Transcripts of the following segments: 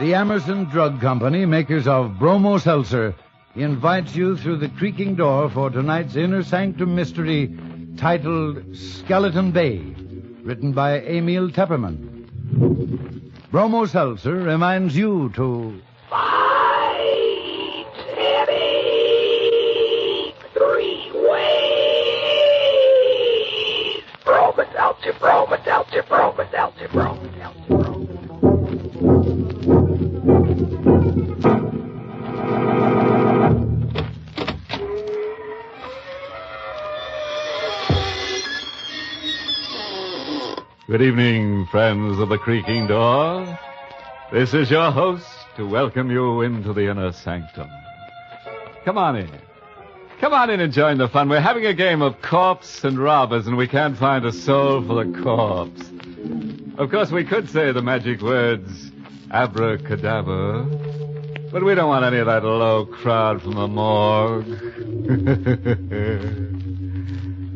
The Amerson Drug Company, makers of Bromo Seltzer, invites you through the creaking door for tonight's inner sanctum mystery titled Skeleton Bay, written by Emil Tepperman. Bromo Seltzer reminds you to... Fight, Eddie! 3 ways! Bromo Seltzer, Bromo Seltzer, Bromo Seltzer, Bromo Seltzer, Bromo. Good evening, friends of the creaking door. This is your host to welcome you into the inner sanctum. Come on in. Come on in and join the fun. We're having a game of corpse and robbers, and we can't find a soul for the corpse. Of course, we could say the magic words, abracadabra, but we don't want any of that low crowd from the morgue.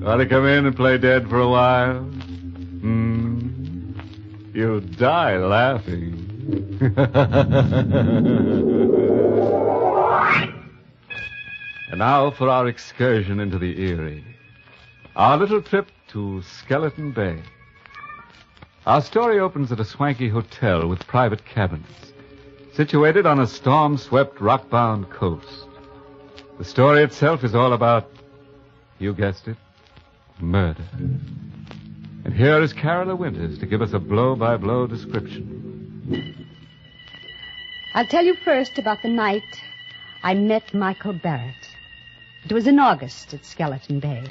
Want to come in and play dead for a while? You die laughing. And now for our excursion into the Erie. Our little trip to Skeleton Bay. Our story opens at a swanky hotel with private cabins, situated on a storm-swept, rock-bound coast. The story itself is all about, you guessed it, murder. And here is Carola Winters to give us a blow-by-blow description. I'll tell you first about the night I met Michael Barrett. It was in August at Skeleton Bay.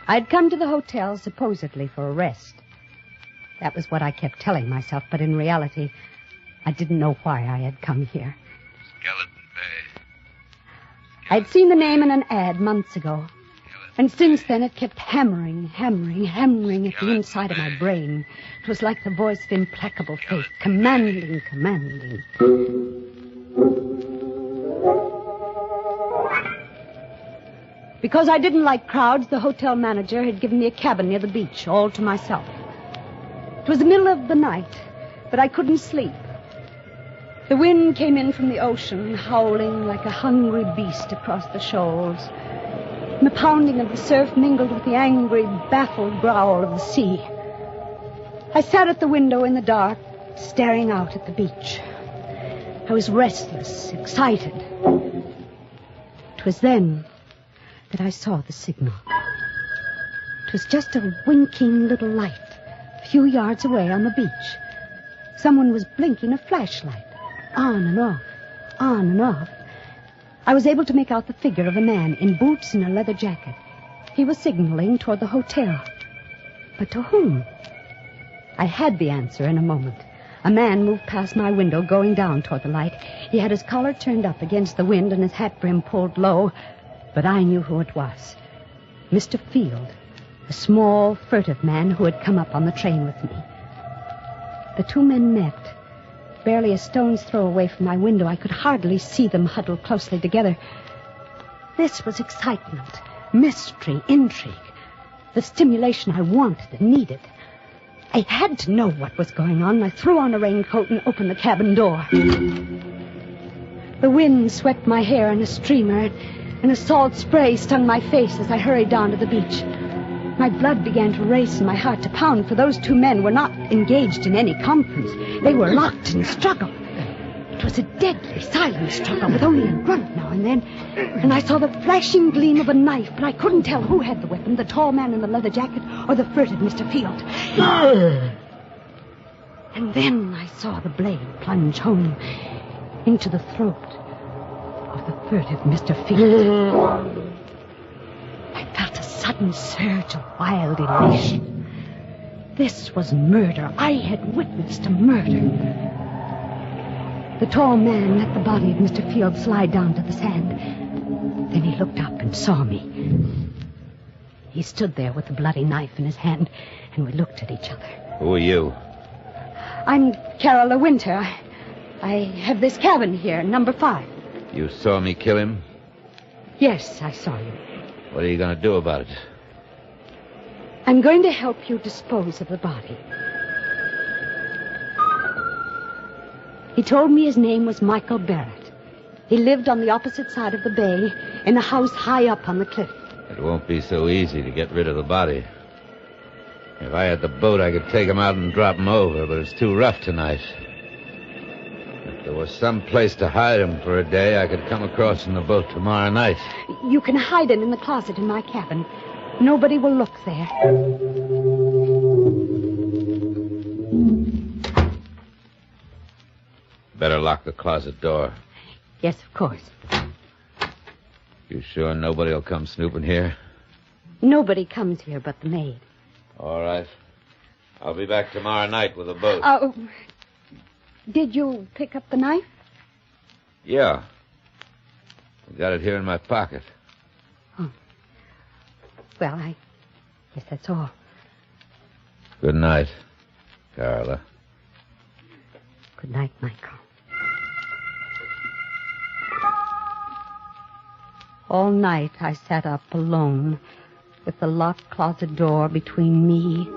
I'd come to the hotel supposedly for a rest. That was what I kept telling myself, but in reality, I didn't know why I had come here. Skeleton Bay. I'd seen the name in an ad months ago. And since then, it kept hammering at the inside of my brain. It was like the voice of implacable fate, commanding. Because I didn't like crowds, the hotel manager had given me a cabin near the beach, all to myself. It was the middle of the night, but I couldn't sleep. The wind came in from the ocean, howling like a hungry beast across the shoals. And the pounding of the surf mingled with the angry, baffled growl of the sea. I sat at the window in the dark, staring out at the beach. I was restless, excited. It was then that I saw the signal. It was just a winking little light a few yards away on the beach. Someone was blinking a flashlight, on and off, on and off. I was able to make out the figure of a man in boots and a leather jacket. He was signaling toward the hotel. But to whom? I had the answer in a moment. A man moved past my window, going down toward the light. He had his collar turned up against the wind and his hat brim pulled low. But I knew who it was. Mr. Field, a small, furtive man who had come up on the train with me. The two men met. Barely a stone's throw away from my window, I could hardly see them huddled closely together. This was excitement, mystery, intrigue, the stimulation I wanted and needed. I had to know what was going on. I threw on a raincoat and opened the cabin door. The wind swept my hair in a streamer, and a salt spray stung my face as I hurried down to the beach. My blood began to race and my heart to pound, for those two men were not engaged in any conference. They were locked in struggle. It was a deadly, silent struggle with only a grunt now and then. And I saw the flashing gleam of a knife, but I couldn't tell who had the weapon, the tall man in the leather jacket or the furtive Mr. Field. And then I saw the blade plunge home into the throat of the furtive Mr. Field. I felt a sudden surge of wild elation. This was murder. I had witnessed a murder. The tall man let the body of Mr. Field slide down to the sand. Then he looked up and saw me. He stood there with the bloody knife in his hand, and we looked at each other. Who are you? I'm Carola Winter. I have this cabin here, number 5. You saw me kill him? Yes, I saw you. What are you going to do about it? I'm going to help you dispose of the body. He told me his name was Michael Barrett. He lived on the opposite side of the bay, in a house high up on the cliff. It won't be so easy to get rid of the body. If I had the boat, I could take him out and drop him over, but it's too rough tonight. If there was some place to hide him for a day, I could come across in the boat tomorrow night. You can hide him in the closet in my cabin. Nobody will look there. Better lock the closet door. Yes, of course. You sure nobody will come snooping here? Nobody comes here but the maid. All right. I'll be back tomorrow night with a boat. Did you pick up the knife? Yeah. I got it here in my pocket. Oh. Well, I guess that's all. Good night, Carla. Good night, Michael. All night I sat up alone, with the locked closet door between me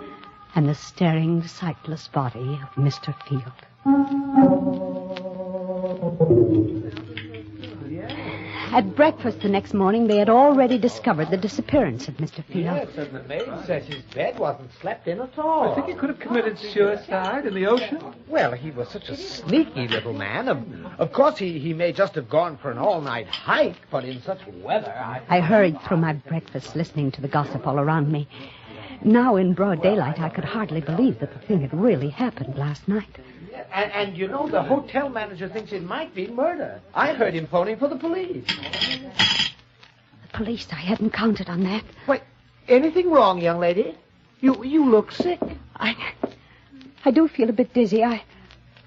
and the staring, sightless body of Mr. Field. At breakfast the next morning, they had already discovered the disappearance of Mr. Field. Yes, and the maid says his bed wasn't slept in at all. I think he could have committed suicide in the ocean. Well, he was such a sneaky little man. Of course, he may just have gone for an all-night hike, but in such weather, I hurried through my breakfast, listening to the gossip all around me. Now, in broad daylight, I could hardly believe that the thing had really happened last night. And you know, the hotel manager thinks it might be murder. I heard him phoning for the police. The police? I hadn't counted on that. Wait, anything wrong, young lady? You look sick. I do feel a bit dizzy. I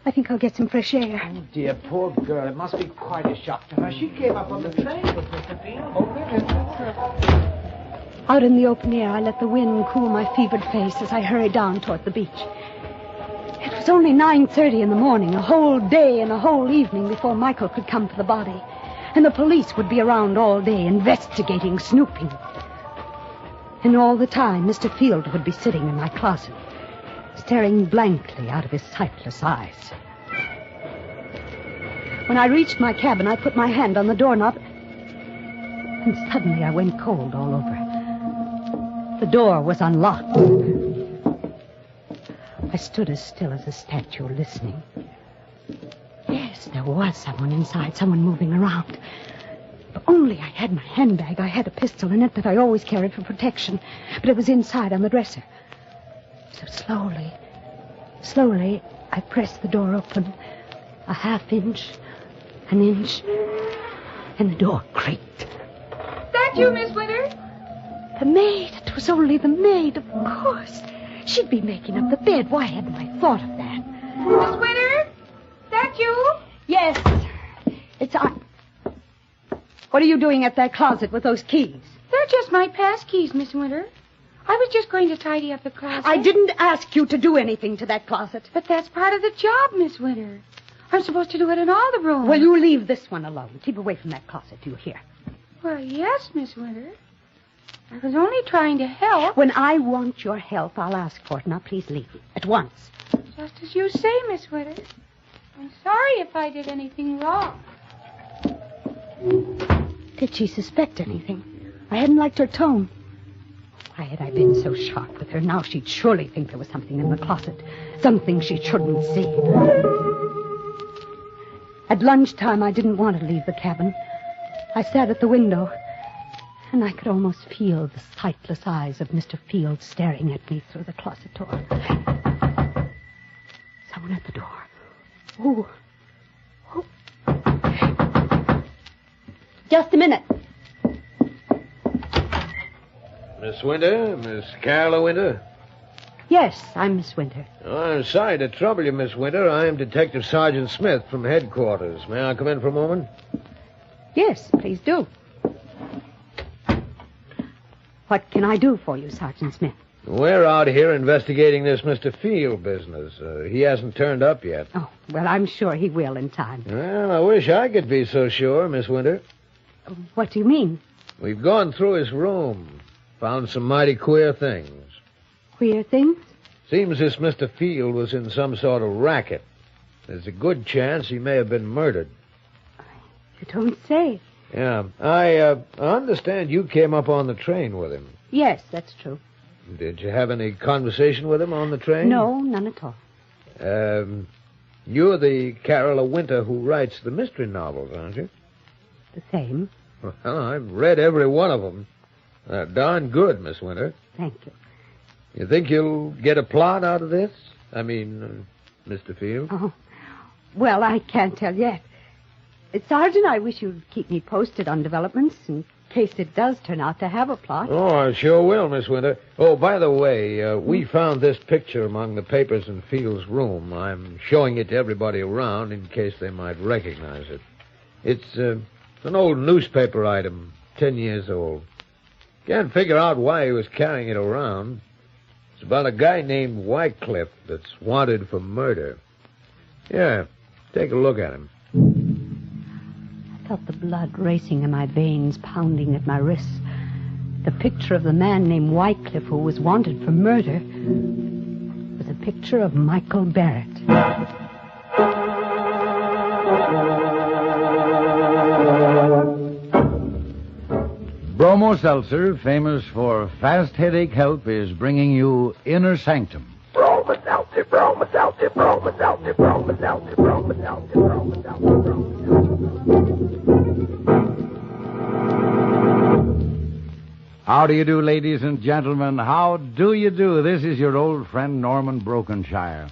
think I'll get some fresh air. Oh, dear, poor girl. It must be quite a shock to her. She came up on the train with Mr. Field. Out in the open air, I let the wind cool my fevered face as I hurried down toward the beach. It was only 9:30 in the morning, a whole day and a whole evening before Michael could come for the body. And the police would be around all day, investigating, snooping. And all the time, Mr. Field would be sitting in my closet, staring blankly out of his sightless eyes. When I reached my cabin, I put my hand on the doorknob, and suddenly I went cold all over. The door was unlocked. I stood as still as a statue, listening. Yes, there was someone inside, someone moving around. If only I had my handbag. I had a pistol in it that I always carried for protection, but it was inside on the dresser. So slowly, I pressed the door open. A half inch, an inch, and the door creaked. That you, Miss Winter? The maid. It was only the maid, of course. She'd be making up the bed. Why hadn't I thought of that? Miss Winter? That you? Yes. It's I. What are you doing at that closet with those keys? They're just my pass keys, Miss Winter. I was just going to tidy up the closet. I didn't ask you to do anything to that closet. But that's part of the job, Miss Winter. I'm supposed to do it in all the rooms. Well, you leave this one alone. Keep away from that closet, do you hear? Well, yes, Miss Winter. I was only trying to help. When I want your help, I'll ask for it. Now, please leave at once. Just as you say, Miss Winter. I'm sorry if I did anything wrong. Did she suspect anything? I hadn't liked her tone. Why had I been so sharp with her? Now she'd surely think there was something in the closet. Something she shouldn't see. At lunchtime, I didn't want to leave the cabin. I sat at the window, and I could almost feel the sightless eyes of Mr. Field staring at me through the closet door. Someone at the door. Oh. Just a minute. Miss Winter? Miss Carla Winter? Yes, I'm Miss Winter. Oh, I'm sorry to trouble you, Miss Winter. I am Detective Sergeant Smith from headquarters. May I come in for a moment? Yes, please do. What can I do for you, Sergeant Smith? We're out here investigating this Mr. Field business. He hasn't turned up yet. Oh, well, I'm sure he will in time. Well, I wish I could be so sure, Miss Winter. What do you mean? We've gone through his room, found some mighty queer things. Queer things? Seems this Mr. Field was in some sort of racket. There's a good chance he may have been murdered. You don't say. Yeah. I understand you came up on the train with him. Yes, that's true. Did you have any conversation with him on the train? No, none at all. You're the Carola Winter who writes the mystery novels, aren't you? The same. Well, I've read every one of them. They're darn good, Miss Winter. Thank you. You think you'll get a plot out of this? I mean, Mr. Field? Oh, well, I can't tell yet. Sergeant, I wish you'd keep me posted on developments in case it does turn out to have a plot. Oh, I sure will, Miss Winter. Oh, by the way, we found this picture among the papers in Field's room. I'm showing it to everybody around in case they might recognize it. It's an old newspaper item, 10 years old. Can't figure out why he was carrying it around. It's about a guy named Wycliffe that's wanted for murder. Yeah, take a look at him. I felt the blood racing in my veins, pounding at my wrists. The picture of the man named Wycliffe who was wanted for murder was a picture of Michael Barrett. Bromo Seltzer, famous for fast headache help, is bringing you Inner Sanctum. Broma Seltzer, Broma Seltzer, Broma Seltzer, Broma Seltzer, Broma Seltzer, Broma Seltzer, Broma Seltzer. How do you do, ladies and gentlemen? How do you do? This is your old friend Norman Brokenshire.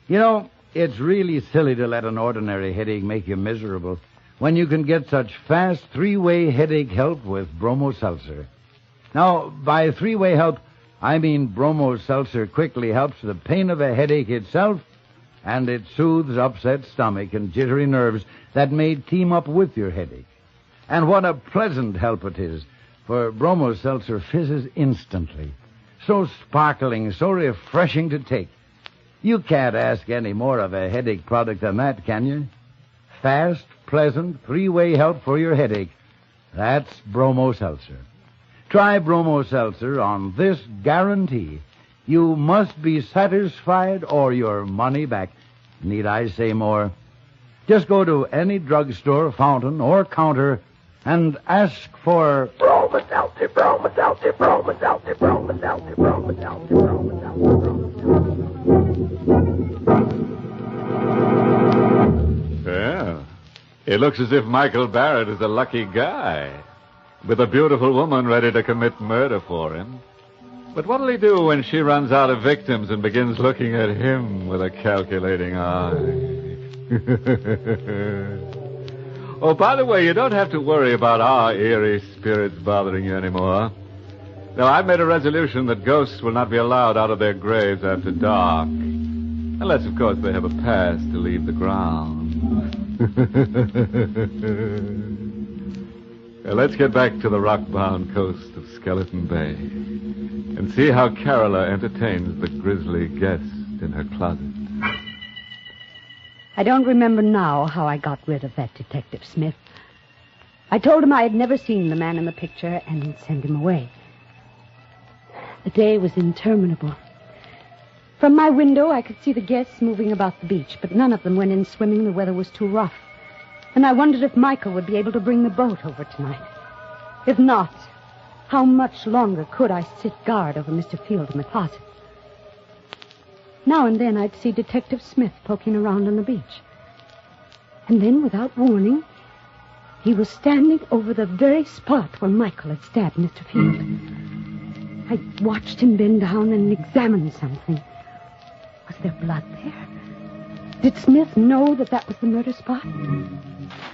You know, it's really silly to let an ordinary headache make you miserable when you can get such fast three-way headache help with Bromo Seltzer. Now, by three-way help, I mean Bromo Seltzer quickly helps the pain of a headache itself, and it soothes upset stomach and jittery nerves that may team up with your headache. And what a pleasant help it is, for Bromo Seltzer fizzes instantly. So sparkling, so refreshing to take. You can't ask any more of a headache product than that, can you? Fast, pleasant, three-way help for your headache. That's Bromo Seltzer. Try Bromo Seltzer on this guarantee. You must be satisfied or your money back. Need I say more? Just go to any drugstore, fountain, or counter and ask for Broma Seltzer, Broma Seltzer, Broma Seltzer, Broma Seltzer, Broma Seltzer, Broma Seltzer, Broma Seltzer. Well, it looks as if Michael Barrett is a lucky guy, with a beautiful woman ready to commit murder for him. But what'll he do when she runs out of victims and begins looking at him with a calculating eye? Oh, by the way, you don't have to worry about our eerie spirits bothering you anymore. Now, I've made a resolution that ghosts will not be allowed out of their graves after dark. Unless, of course, they have a pass to leave the ground. Now, let's get back to the rock-bound coast of Skeleton Bay and see how Carola entertains the grisly guest in her closet. I don't remember now how I got rid of that Detective Smith. I told him I had never seen the man in the picture and sent him away. The day was interminable. From my window, I could see the guests moving about the beach, but none of them went in swimming. The weather was too rough. And I wondered if Michael would be able to bring the boat over tonight. If not, how much longer could I sit guard over Mr. Field in the closet? Now and then I'd see Detective Smith poking around on the beach. And then, without warning, he was standing over the very spot where Michael had stabbed Mr. Field. I watched him bend down and examine something. Was there blood there? Did Smith know that was the murder spot?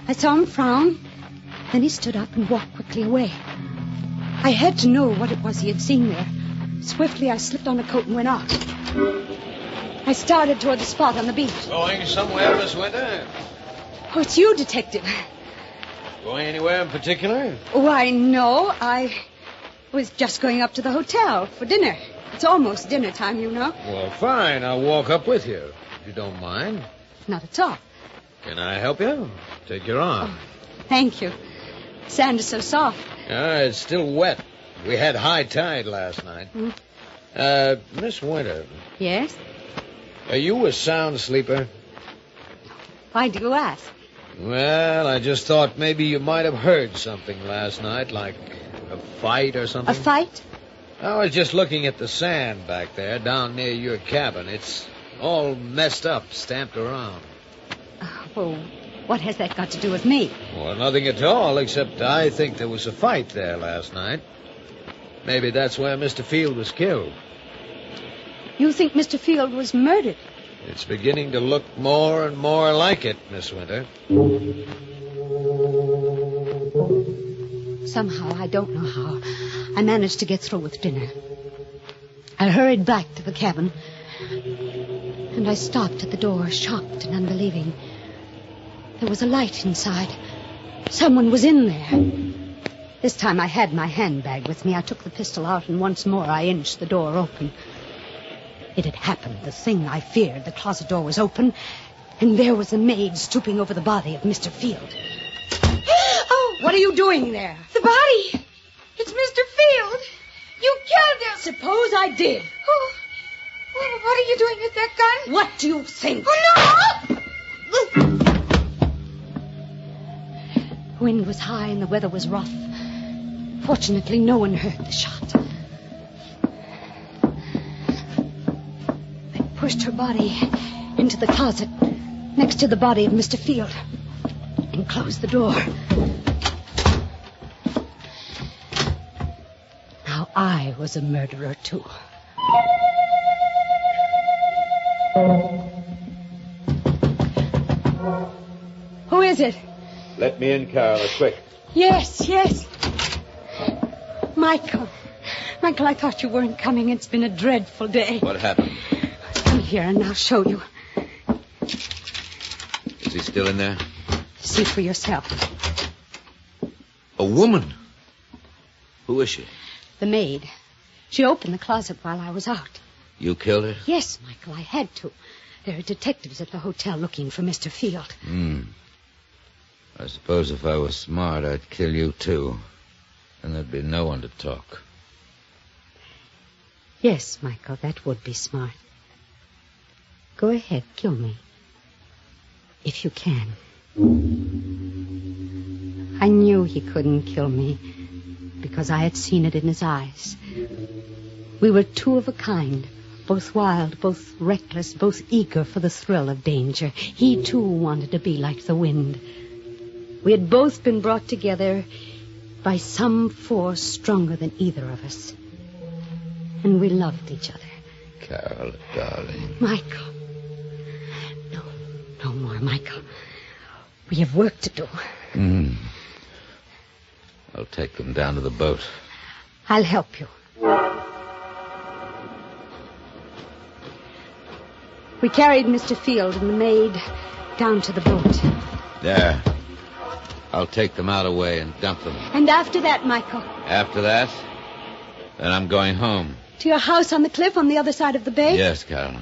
I saw him frown. Then he stood up and walked quickly away. I had to know what it was he had seen there. Swiftly, I slipped on a coat and went out. I started toward the spot on the beach. Going somewhere, Miss Winter? Oh, it's you, Detective. Going anywhere in particular? Why, no. I was just going up to the hotel for dinner. It's almost dinner time, you know. Well, fine. I'll walk up with you, if you don't mind. Not at all. Can I help you? Take your arm. Oh, thank you. Sand is so soft. It's still wet. We had high tide last night. Miss Winter. Yes? Are you a sound sleeper? Why do you ask? Well, I just thought maybe you might have heard something last night, like a fight or something. A fight? I was just looking at the sand back there down near your cabin. It's all messed up, stamped around. Well, what has that got to do with me? Well, nothing at all, except I think there was a fight there last night. Maybe that's where Mr. Field was killed. You think Mr. Field was murdered? It's beginning to look more and more like it, Miss Winter. Somehow, I don't know how, I managed to get through with dinner. I hurried back to the cabin, and I stopped at the door, shocked and unbelieving. There was a light inside. Someone was in there. This time I had my handbag with me. I took the pistol out, and once more I inched the door open. It had happened, the thing I feared. The closet door was open, and there was a maid stooping over the body of Mr. Field. Oh, what are you doing there? The body. It's Mr. Field. You killed him. Suppose I did. Oh, what are you doing with that gun? What do you think? Oh, no! The wind was high and the weather was rough. Fortunately, no one heard the shot. I pushed her body into the closet next to the body of Mr. Field and closed the door. Now I was a murderer, too. Who is it? Let me in, Carol, quick. Yes. Michael, I thought you weren't coming. It's been a dreadful day. What happened? Come here and I'll show you. Is he still in there? See for yourself. A woman? Who is she? The maid. She opened the closet while I was out. You killed her? Yes, Michael, I had to. There are detectives at the hotel looking for Mr. Field. I suppose if I was smart, I'd kill you, too. And there'd be no one to talk. Yes, Michael, that would be smart. Go ahead, kill me. If you can. I knew he couldn't kill me because I had seen it in his eyes. We were two of a kind, both wild, both reckless, both eager for the thrill of danger. He, too, wanted to be like the wind. We had both been brought together by some force stronger than either of us. And we loved each other. Carol, darling. Michael. No more, Michael. We have work to do. I'll take them down to the boat. I'll help you. We carried Mr. Field and the maid down to the boat. There. I'll take them out away and dump them. And after that, Michael? After that, then I'm going home. To your house on the cliff on the other side of the bay? Yes, Carol.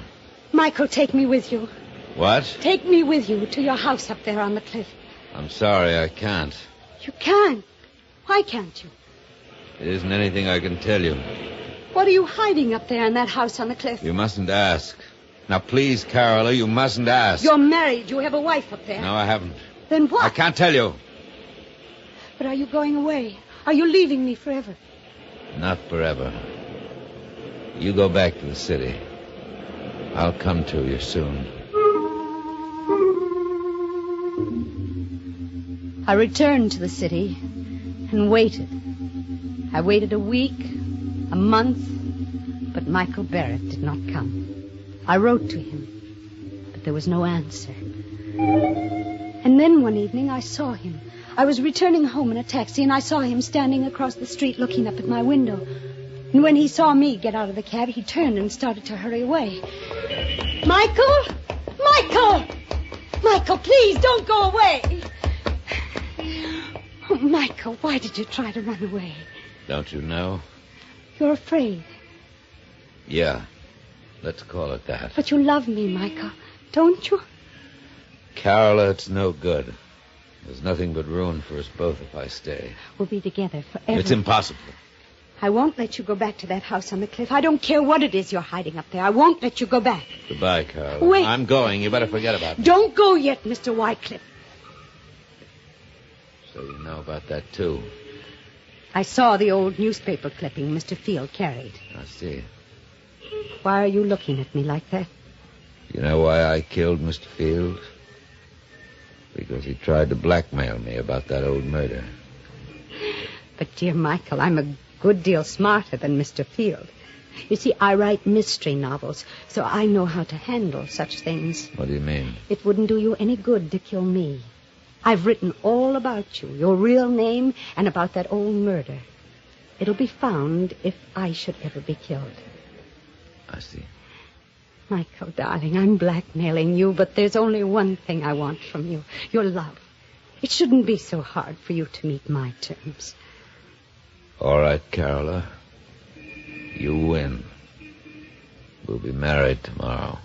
Michael, take me with you. What? Take me with you to your house up there on the cliff. I'm sorry, I can't. You can't. Why can't you? It isn't anything I can tell you. What are you hiding up there in that house on the cliff? You mustn't ask. Now, please, Carola, you mustn't ask. You're married. You have a wife up there. No, I haven't. Then what? I can't tell you. But are you going away? Are you leaving me forever? Not forever. You go back to the city. I'll come to you soon. I returned to the city and waited. I waited a week, a month, but Michael Barrett did not come. I wrote to him, but there was no answer. And then one evening I saw him. I was returning home in a taxi, and I saw him standing across the street looking up at my window. And when he saw me get out of the cab, he turned and started to hurry away. Michael! Michael! Michael, please, don't go away! Oh, Michael, why did you try to run away? Don't you know? You're afraid. Yeah, let's call it that. But you love me, Michael, don't you? Carola, it's no good. There's nothing but ruin for us both if I stay. We'll be together forever. It's impossible. I won't let you go back to that house on the cliff. I don't care what it is you're hiding up there. I won't let you go back. Goodbye, Carol. Wait. I'm going. You better forget about me. Don't go yet, Mr. Wycliffe. So you know about that, too. I saw the old newspaper clipping Mr. Field carried. I see. Why are you looking at me like that? You know why I killed Mr. Field? Because he tried to blackmail me about that old murder. But, dear Michael, I'm a good deal smarter than Mr. Field. You see, I write mystery novels, so I know how to handle such things. What do you mean? It wouldn't do you any good to kill me. I've written all about you, your real name, and about that old murder. It'll be found if I should ever be killed. I see. Michael, darling, I'm blackmailing you, but there's only one thing I want from you, your love. It shouldn't be so hard for you to meet my terms. All right, Carola. You win. We'll be married tomorrow.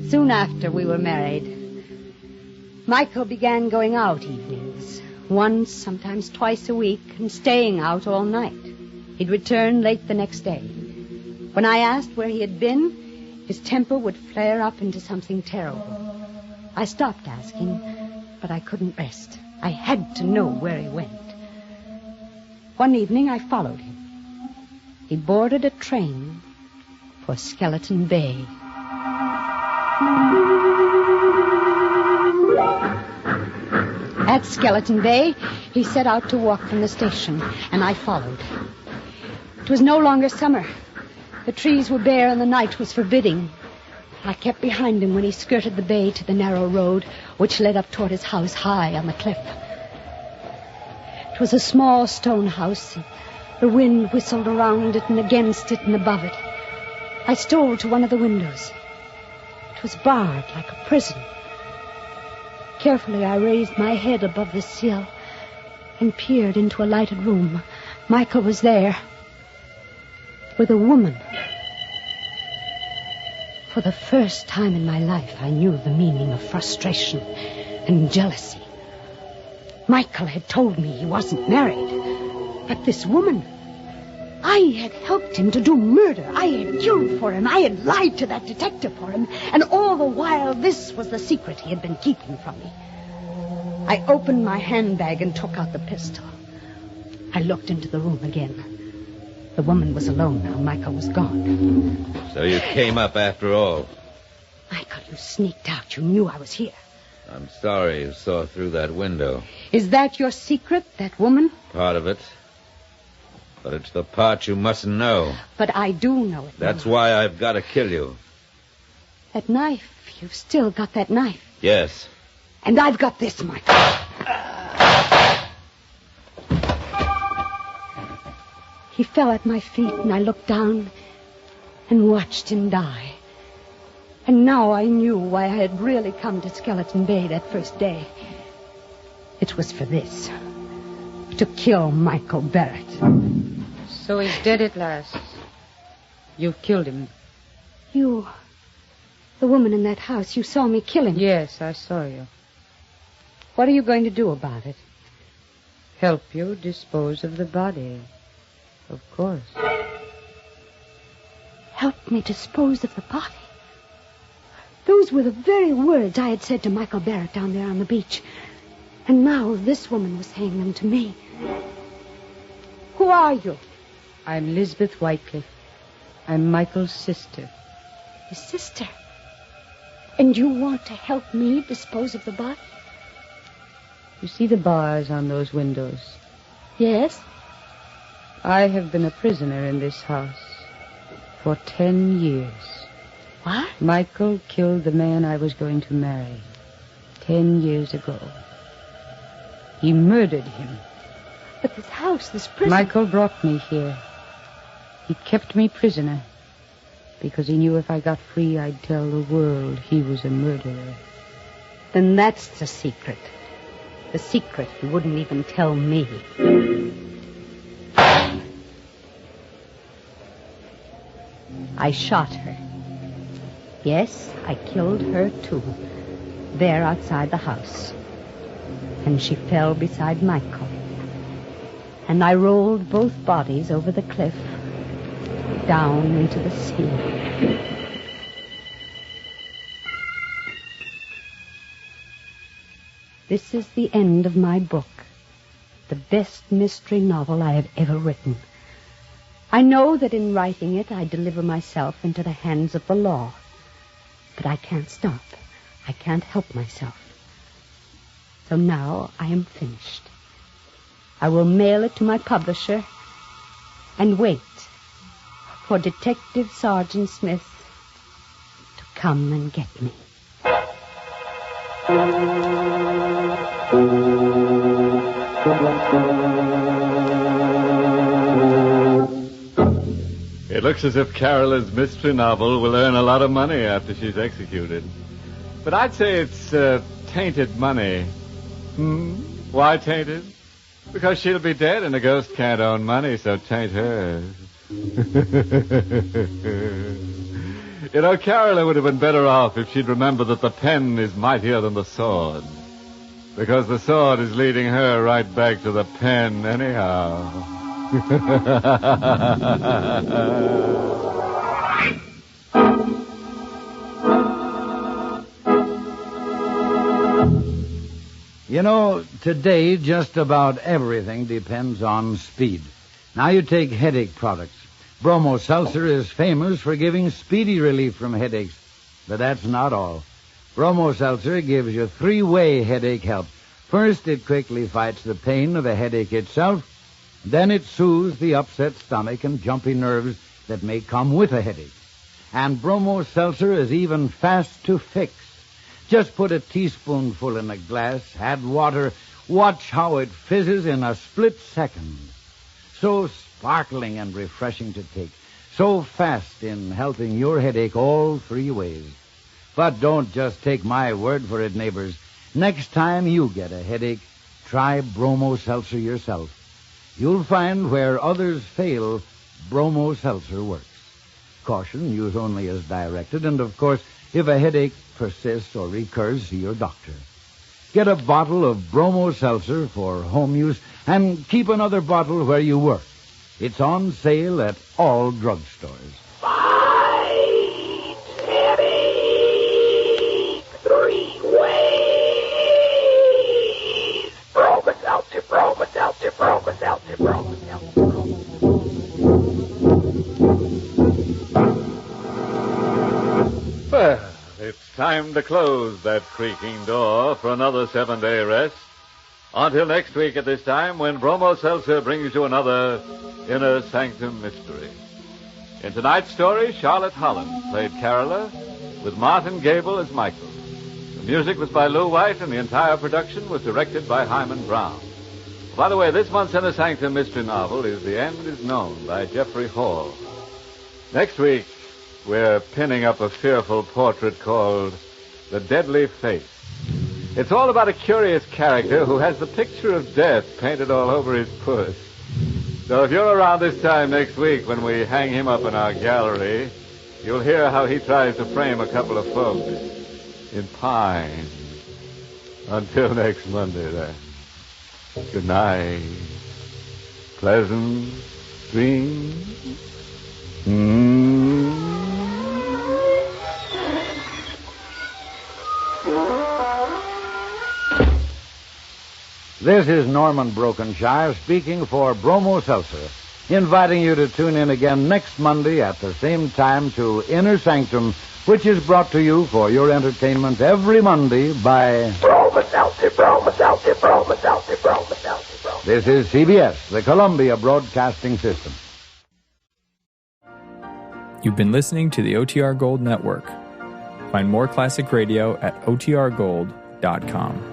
Soon after we were married, Michael began going out evenings, once, sometimes twice a week, and staying out all night. He'd return late the next day. When I asked where he had been, his temper would flare up into something terrible. I stopped asking, but I couldn't rest. I had to know where he went. One evening, I followed him. He boarded a train for Skeleton Bay. At Skeleton Bay, he set out to walk from the station, and I followed. It was no longer summer. The trees were bare and the night was forbidding. I kept behind him when he skirted the bay to the narrow road which led up toward his house high on the cliff. It was a small stone house. The wind whistled around it and against it and above it. I stole to one of the windows. It was barred like a prison. Carefully, I raised my head above the sill and peered into a lighted room. Michael was there with a woman. For the first time in my life, I knew the meaning of frustration and jealousy. Michael had told me he wasn't married. But this woman, I had helped him to do murder. I had killed for him. I had lied to that detective for him. And all the while, this was the secret he had been keeping from me. I opened my handbag and took out the pistol. I looked into the room again. The woman was alone now. Michael was gone. So you came up after all. Michael, you sneaked out. You knew I was here. I'm sorry you saw through that window. Is that your secret, that woman? Part of it. But it's the part you mustn't know. But I do know it. That's now. why I've got to kill you. That knife. You've still got that knife. Yes. And I've got this, Michael. He fell at my feet, and I looked down and watched him die. And now I knew why I had really come to Skeleton Bay that first day. It was for this. To kill Michael Barrett. So he's dead at last. You've killed him. You, the woman in that house, you saw me kill him. Yes, I saw you. What are you going to do about it? Help you dispose of the body. Of course. Help me dispose of the body? Those were the very words I had said to Michael Barrett down there on the beach. And now this woman was saying them to me. Who are you? I'm Lisbeth Wycliffe. I'm Michael's sister. His sister? And you want to help me dispose of the body? You see the bars on those windows? Yes. I have been a prisoner in this house for 10 years. What? Michael killed the man I was going to marry 10 years ago. He murdered him. But this house, this prison... Michael brought me here. He kept me prisoner because he knew if I got free, I'd tell the world he was a murderer. Then that's the secret. The secret he wouldn't even tell me. I shot her. Yes, I killed her, too. There outside the house. and she fell beside Michael. And I rolled both bodies over the cliff, down into the sea. This is the end of my book, the best mystery novel I have ever written. I know that in writing it, I deliver myself into the hands of the law. But I can't stop. I can't help myself. So now I am finished. I will mail it to my publisher and wait for Detective Sergeant Smith to come and get me. It looks as if Carola's mystery novel will earn a lot of money after she's executed. But I'd say it's tainted money. Why tainted? Because she'll be dead and a ghost can't own money, so taint hers. You know, Carola would have been better off if she'd remembered that the pen is mightier than the sword. Because the sword is leading her right back to the pen anyhow. You know, today just about everything depends on speed. Now you take headache products. Bromo Seltzer is famous for giving speedy relief from headaches. But that's not all. Bromo Seltzer gives you three-way headache help. First, it quickly fights the pain of the headache itself. Then it soothes the upset stomach and jumpy nerves that may come with a headache. And Bromo Seltzer is even fast to fix. Just put a teaspoonful in a glass, add water, watch how it fizzes in a split second. So sparkling and refreshing to take. So fast in helping your headache all three ways. But don't just take my word for it, neighbors. Next time you get a headache, try Bromo Seltzer yourself. You'll find where others fail, Bromo Seltzer works. Caution, use only as directed, and of course, if a headache persists or recurs, see your doctor. Get a bottle of Bromo Seltzer for home use and keep another bottle where you work. It's on sale at all drugstores. Fight headache three ways. Bromo Seltzer, Bromo Seltzer, Bromo Seltzer, Bromo Seltzer. Well, it's time to close that creaking door for another 7-day rest. Until next week at this time, when Bromo Seltzer brings you another Inner Sanctum Mystery. In tonight's story, Charlotte Holland played Carola, with Martin Gable as Michael. The music was by Lou White, and the entire production was directed by Hyman Brown. By the way, this month's Inner Sanctum Mystery novel is The End Is Known by Jeffrey Hall. Next week, we're pinning up a fearful portrait called The Deadly Face. It's all about a curious character who has the picture of death painted all over his puss. So if you're around this time next week when we hang him up in our gallery, you'll hear how he tries to frame a couple of folks in pine. Until next Monday, then. Good night. Pleasant dreams. This is Norman Brokenshire speaking for Bromo Seltzer, inviting you to tune in again next Monday at the same time to Inner Sanctum, which is brought to you for your entertainment every Monday by Bromo Seltzer, Bromo Seltzer, Bromo Seltzer, Bromo Seltzer, Bromo. This is CBS, the Columbia Broadcasting System. You've been listening to the OTR Gold Network. Find more classic radio at otrgold.com.